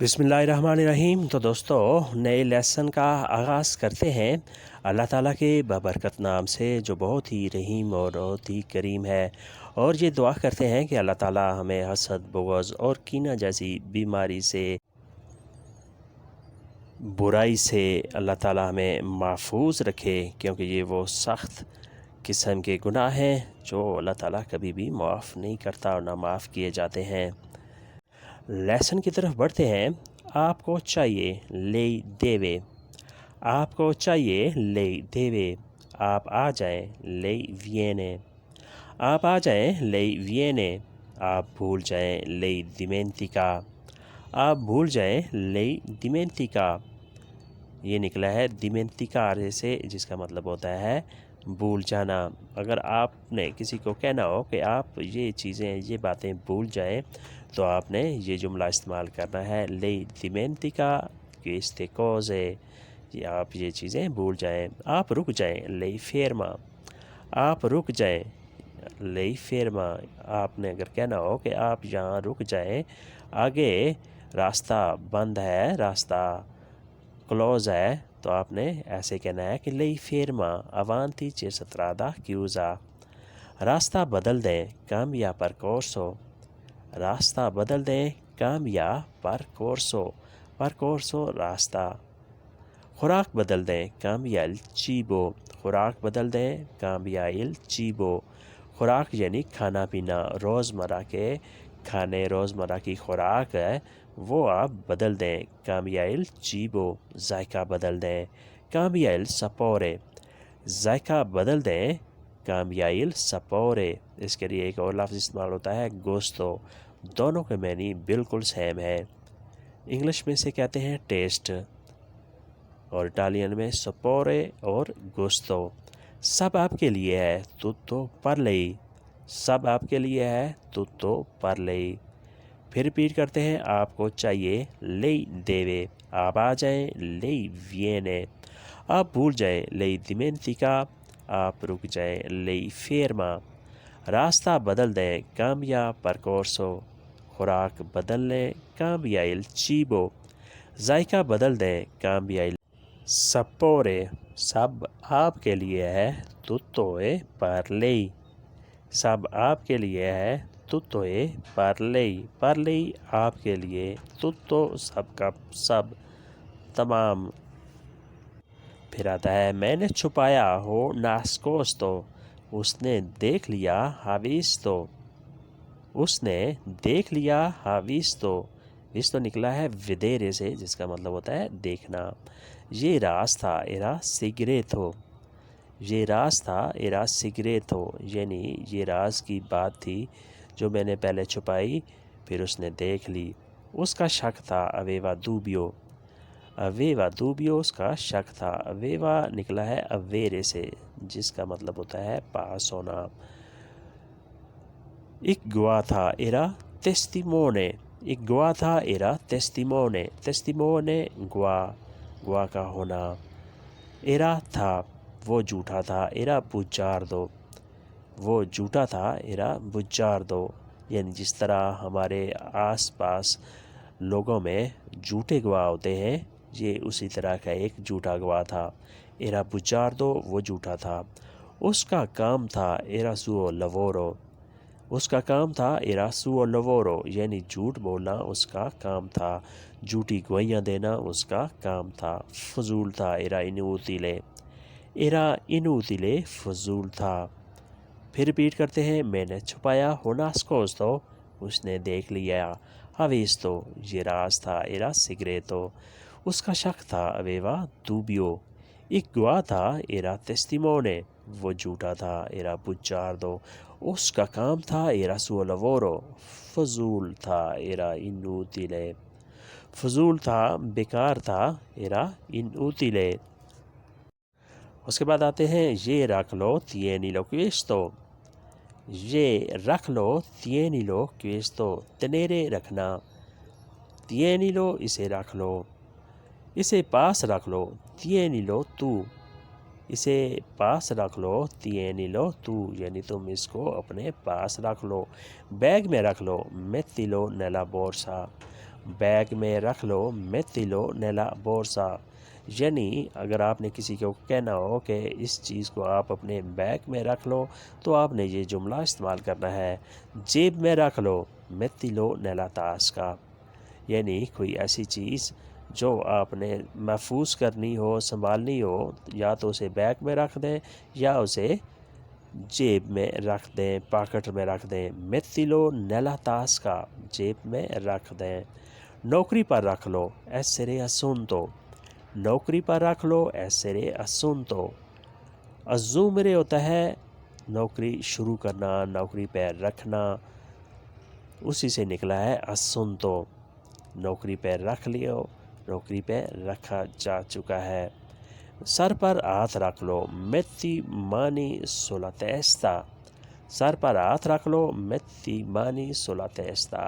بسم اللہ الرحمن الرحیم۔ تو دوستو نئے لیسن کا آغاز کرتے ہیں اللہ تعالیٰ کے بابرکت نام سے جو بہت ہی رحیم اور بہت ہی کریم ہے، اور یہ دعا کرتے ہیں کہ اللہ تعالیٰ ہمیں حسد، بغض اور کینہ جیسی بیماری سے، برائی سے اللہ تعالیٰ ہمیں محفوظ رکھے، کیونکہ یہ وہ سخت قسم کے گناہ ہیں جو اللہ تعالیٰ کبھی بھی معاف نہیں کرتا اور نہ معاف کیے جاتے ہیں۔ لیسن کی طرف بڑھتے ہیں۔ آپ کو چاہیے لے دیوے، آپ کو چاہیے لے دیوے، آپ آ جائیں لے وینے، آپ آ جائیں لے وینے، آپ بھول جائیں لے دیمینتیکا، آپ بھول جائیں لے دیمینتیکا۔ یہ نکلا ہے دیمینتیکا سے، جس کا مطلب ہوتا ہے بھول جانا۔ اگر آپ نے کسی کو کہنا ہو کہ آپ یہ چیزیں، یہ باتیں بھول جائیں، تو آپ نے یہ جملہ استعمال کرنا ہے لے دیمینتیکا queste cose، یہ آپ یہ چیزیں بھول جائیں۔ آپ رک جائیں لے فیرما، آپ رک جائیں لے فیرما۔ آپ نے اگر کہنا ہو کہ آپ یہاں رک جائیں، آگے راستہ بند ہے، راستہ کلوز ہے، تو آپ نے ایسے کہنا ہے کہ لے فیرما avanti c'è strada chiusa۔ راستہ بدل دیں cambia percorso، راستہ بدل دیں cambia percorso، percorso راستہ۔ خوراک بدل دیں cambia il cibo، خوراک بدل دیں cambia il cibo۔ خوراک یعنی کھانا پینا، روزمرہ کے کھانے، روزمرہ کی خوراک ہے وہ آپ بدل دیں cambia il cibo۔ ذائقہ بدل دیں cambia il sapore، ذائقہ بدل دیں cambia il sapore۔ اس کے لیے ایک اور لفظ استعمال ہوتا ہے گوستو، دونوں کے معنی بالکل سیم ہے۔ انگلش میں سے کہتے ہیں ٹیسٹ، اور اٹالین میں سپورے اور گوستو۔ سب آپ کے لیے ہے tutto per lei، سب آپ کے لیے ہے tutto per lei۔ پھر ریپیٹ کرتے ہیں۔ آپ کو چاہیے lei deve، آپ آ جائیں lei viene، آپ بھول جائیں lei dimentica، آپ رک جائیں lei ferma۔ راستہ بدل دیں cambia percorso، خوراک بدل لیں cambia il cibo، ذائقہ بدل دیں cambia il sapore۔ سب آپ کے لیے ہے tutto è per lei، سب آپ کے لیے ہے tutto è per lei، per lei آپ کے لیے، tutto سب کا سب، تمام۔ پھر آتا ہے میں نے چھپایا ہو nascosto، اس نے دیکھ لیا ha visto، اس نے دیکھ لیا ha visto۔ visto نکلا ہے vedere سے، جس کا مطلب ہوتا ہے دیکھنا۔ یہ راز تھا era segreto، یہ راز تھا era segreto، یعنی یہ راز کی بات تھی جو میں نے پہلے چھپائی، پھر اس نے دیکھ لی۔ اس کا شک تھا aveva dubbio، aveva dubbio اس کا شک تھا۔ aveva نکلا ہے avere سے، جس کا مطلب ہوتا ہے پاس ہونا۔ ایک گواہ تھا era testimone، ایک گواہ تھا era testimone، testimone گواہ، گواہ کا ہونا۔ era تھا وہ جھوٹا تھا era bugiardo، وہ جھوٹا تھا era bugiardo، یعنی جس طرح ہمارے آس پاس لوگوں میں جھوٹے گواہ ہوتے ہیں، یہ اسی طرح کا ایک جھوٹا گواہ تھا۔ era bugiardo وہ جھوٹا تھا۔ اس کا کام تھا era suo lavoro، اس کا کام تھا era suo lavoro، یعنی جھوٹ بولنا اس کا کام تھا، جھوٹی گوئیاں دینا اس کا کام تھا۔ فضول تھا era inutile، era inutile فضول تھا۔ پھر ریپیٹ کرتے ہیں میں نے چھپایا ہو nascosto، اس نے دیکھ لیا ha visto، یہ راز تھا era segreto۔ اس کا شک تھا aveva dubbio، ایک گواہ تھا era testimone، وہ جھوٹا تھا era bugiardo۔ اس کا کام تھا era suo lavoro، فضول تھا era inutile، فضول تھا، بیکار تھا era inutile۔ اس کے بعد آتے ہیں یہ رکھ لو tienilo questo، یہ رکھ لو tienilo questo، tenere رکھنا، tienilo اسے رکھ لو، اسے پاس رکھ لو tienilo tu، اسے پاس رکھ لو tienilo tu، یعنی تم اس کو اپنے پاس رکھ لو۔ بیگ میں رکھ لو mettilo nella borsa، بیگ میں رکھ لو میتیلو نیلا بورسا، یعنی اگر آپ نے کسی کو کہنا ہو کہ اس چیز کو آپ اپنے بیگ میں رکھ لو تو آپ نے یہ جملہ استعمال کرنا ہے، جیب میں رکھ لو میتیلو نیلا تاسکا، یعنی کوئی ایسی چیز جو آپ نے محفوظ کرنی ہو، سنبھالنی ہو، یا تو اسے بیگ میں رکھ دیں یا اسے جیب میں رکھ دیں، پاکٹ میں رکھ دیں، میتیلو نیلا تاسکا، جیب میں رکھ دیں۔ نوکری پر رکھ لو ایسرے اسونتو، نوکری پر رکھ لو ایسرے اسونتو۔ ازومرے ہوتا ہے نوکری شروع کرنا، نوکری پہ رکھنا، اسی سے نکلا ہے اسونتو، نوکری پہ رکھ لیو، نوکری پہ رکھا جا چکا ہے۔ سر پر ہاتھ رکھ لو میتی مانی سولا تیستا، سر پر ہاتھ رکھ لو میتی مانی سولا تیستا،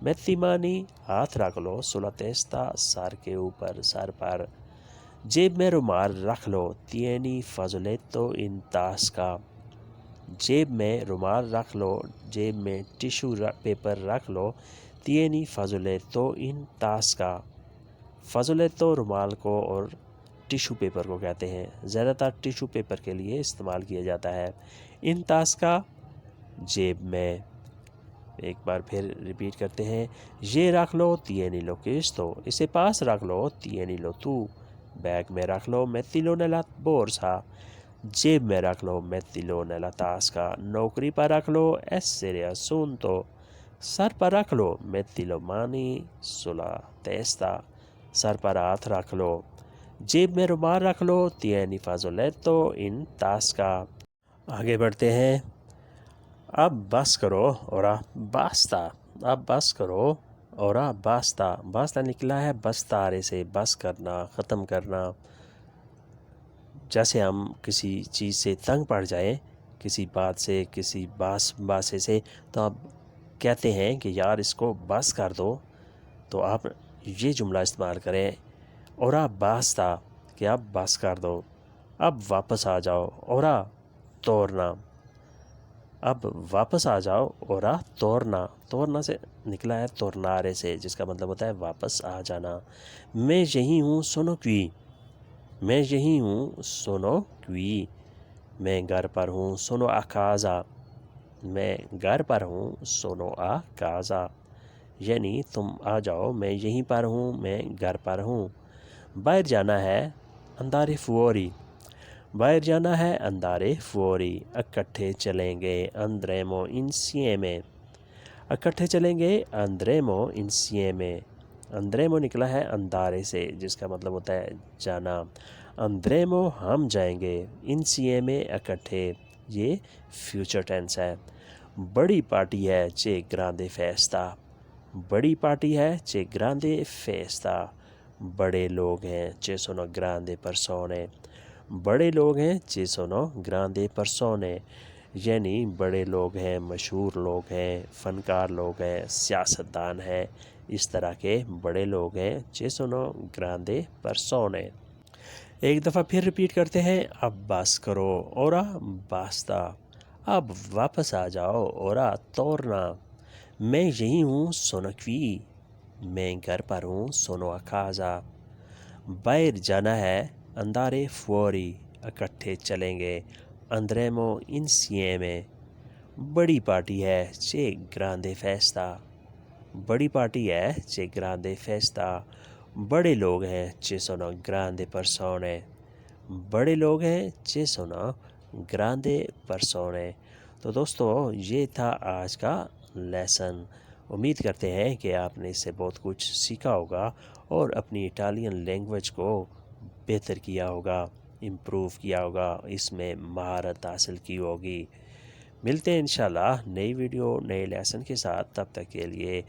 میتی مانی ہاتھ رکھ لو سولا تیستا، سر کے اوپر، سر پر۔ جیب میں رومال رکھ لو تینی فازولیتو ان تاسکا، جیب میں رومال رکھ لو، جیب میں ٹیشو پیپر رکھ لو، تینی فازولیتو ان تاسکا، فازولیتو رومال کو اور ٹیشو پیپر کو کہتے ہیں، زیادہ تر ٹیشو پیپر کے لیے استعمال کیا جاتا ہے۔ ان تاسکا، جیب میں۔ ایک بار پھر ریپیٹ کرتے ہیں، یہ رکھ لو تینی لو کیستو، اسے پاس رکھ لو تینی لو تو، بیگ میں رکھ لو میتیلو نیلا بورسا، جیب میں رکھ لو میتیلو نیلا تاسکا، نوکری پر رکھ لو ایسرے اسونتو، سر پر رکھ لو میتیلو مانی سولا تیستا، سر پر ہاتھ رکھ لو، جیب میں رومال رکھ لو تینی فازولیتو ان تاسکا۔ آگے بڑھتے ہیں، اب بس کرو اورا باستا، اب بس کرو اورا باستا، باستا نکلا ہے بستارے سے، بس کرنا، ختم کرنا۔ جیسے ہم کسی چیز سے تنگ پڑ جائیں، کسی بات سے، کسی باسے سے، تو آپ کہتے ہیں کہ یار اس کو بس کر دو، تو آپ یہ جملہ استعمال کریں، اورا باستا، کہ اب بس کر دو، اب واپس آ جاؤ، اورا توڑنا، اب واپس آ جاؤ، اورا توڑنا، توڑنا سے نکلا ہے تورنارے سے، جس کا مطلب ہوتا ہے واپس آ جانا۔ میں یہی ہوں سونو کوئی، میں یہی ہوں سونو کوئی، میں گھر پر ہوں سونو آ کازا، میں گھر پر ہوں سونو آ کازا، یعنی تم آ جاؤ، میں یہیں پر ہوں، میں گھر پر ہوں۔ باہر جانا ہے اندارے فوری، باہر جانا ہے اندارے فوری، اکٹھے چلیں گے اندریمو انسیمے، اکٹھے چلیں گے اندریمو انسیمے، اندریمو نکلا ہے اندارے سے، جس کا مطلب ہوتا ہے جانا، اندریمو ہم جائیں گے، انسیمے اکٹھے، یہ فیوچر ٹینس ہے۔ بڑی پارٹی ہے چے گراندے فیستا، بڑی پارٹی ہے چے گراندے فیستا، بڑے لوگ ہیں چے سونو گراندے پرسونے، بڑے لوگ ہیں چے سونو گراندے پرسونے، یعنی بڑے لوگ ہیں، مشہور لوگ ہیں، فنکار لوگ ہیں، سیاستدان ہیں، اس طرح کے بڑے لوگ ہیں، چے سونو گراندے پرسونے۔ ایک دفعہ پھر ریپیٹ کرتے ہیں، اب بس کرو اورا باستا، اب واپس آ جاؤ اورا توڑنا، میں یہی ہوں سونو کوئی، میں گھر پر ہوں سونو آ کازا، باہر جانا ہے اندارے فوری، اکٹھے چلیں گے اندریمو انسیمے، بڑی پارٹی ہے چے گراندے فیستا، بڑی پارٹی ہے چے گراندے فیستا، بڑے لوگ ہیں چے سونو گراندے پرسونے، بڑے لوگ ہیں چے سونو گراندے پرسونے۔ تو دوستو یہ تھا آج کا لیسن، امید کرتے ہیں کہ آپ نے اس سے بہت کچھ سیکھا ہوگا اور اپنی اٹالین لینگویج کو بہتر کیا ہوگا، امپروو کیا ہوگا، اس میں مہارت حاصل کی ہوگی۔ ملتے ہیں انشاءاللہ نئی ویڈیو نئے لیسن کے ساتھ، تب تک کے لیے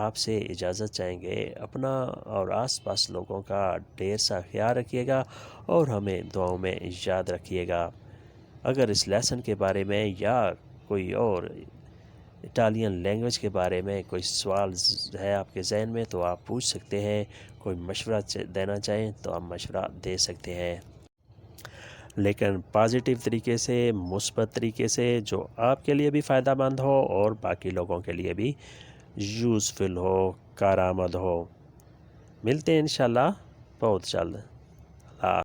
آپ سے اجازت چاہیں گے، اپنا اور آس پاس لوگوں کا ڈھیر سا خیال رکھیے گا اور ہمیں دعاؤں میں یاد رکھیے گا۔ اگر اس لیسن کے بارے میں یا کوئی اور اٹالین لینگویج کے بارے میں کوئی سوال ہے آپ کے ذہن میں تو آپ پوچھ سکتے ہیں، کوئی مشورہ دینا چاہیں تو آپ مشورہ دے سکتے ہیں، لیکن پازیٹیو طریقے سے، مثبت طریقے سے، جو آپ کے لیے بھی فائدہ مند ہو اور باقی لوگوں کے لیے بھی یوزفل ہو، کارآمد ہو۔ ملتے ہیں انشاءاللہ بہت جلد۔